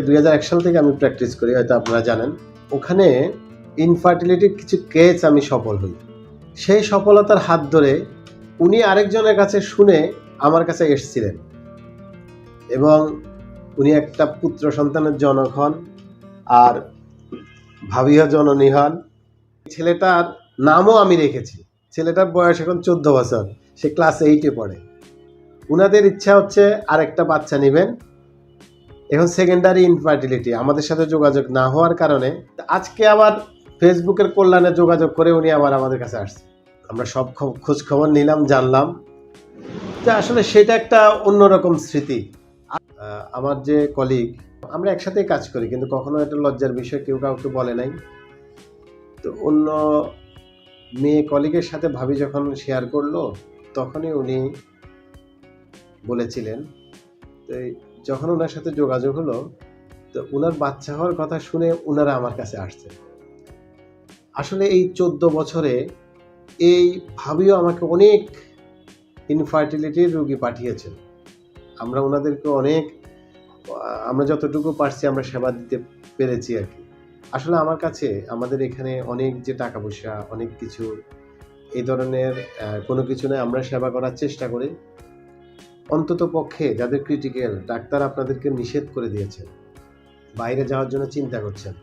2001 সাল থেকে আমি প্র্যাকটিস করি, হয়তো আপনারা জানেন। ওখানে ইনফার্টিলিটির কিছু কেস আমি সফল হই। সেই সফলতার হাত ধরে উনি আরেকজনের কাছে শুনে আমার কাছে এসেছিলেন এবং উনি একটা পুত্র সন্তানের জনক হন আর ভাবিও জননী হন। ছেলেটার নামও আমি রেখেছি। ছেলেটার বয়স এখন 14 বছর, সে ক্লাস 8-এ পড়ে। উনাদের ইচ্ছা হচ্ছে আরেকটা বাচ্চা নেবেন। এখন সেকেন্ডারি ইনফার্টিলিটি, আমাদের সাথে যোগাযোগ না হওয়ার কারণে আজকে আবার ফেসবুকের কল্যাণে যোগাযোগ করে উনি আবার আমাদের কাছে আসছে। আমরা সব খোঁজ খবর নিলাম, জানলাম যে আসলে সেটা একটা অন্যরকম স্মৃতি। আমার যে কলিগ, আমরা একসাথেই কাজ করি, কিন্তু কখনো একটা লজ্জার বিষয় কেউ কাউকে বলে নাই। তো অন্য মেয়ে কলিগের সাথে ভাবি যখন শেয়ার করলো, তখনই উনি বলেছিলেন। তো যখন ওনার সাথে যোগাযোগ হলো, তো ওনার বাচ্চা হওয়ার কথা শুনে ওনারা আমার কাছে আসছে। আসলে এই 14 বছরে এই ভাবিও আমাকে অনেক ইনফার্টিলিটির রোগী পাঠিয়েছেন। আমরা ওনাদেরকে অনেক, আমরা যতটুকু পারছি আমরা সেবা দিতে পেরেছি আর কি। আসলে আমার কাছে আমাদের এখানে অনেক যে টাকা পয়সা, অনেক কিছু এই ধরনের কোনো কিছু নয়। আমরা সেবা করার চেষ্টা করি। অন্তত পক্ষে যাদের ক্রিটিক্যাল, ডাক্তার আপনাদেরকে নিষেধ করে দিয়েছেন, বাইরে যাওয়ার জন্য চিন্তা করছেন,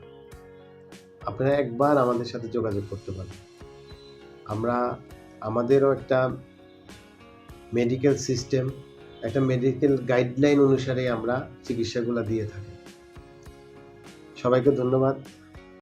আপনারা একবার আমাদের সাথে যোগাযোগ করতে পারেন। আমাদেরও একটা মেডিকেল সিস্টেম, একটা মেডিকেল গাইডলাইন অনুসারে আমরা চিকিৎসাগুলো দিয়ে থাকি। সবাইকে ধন্যবাদ।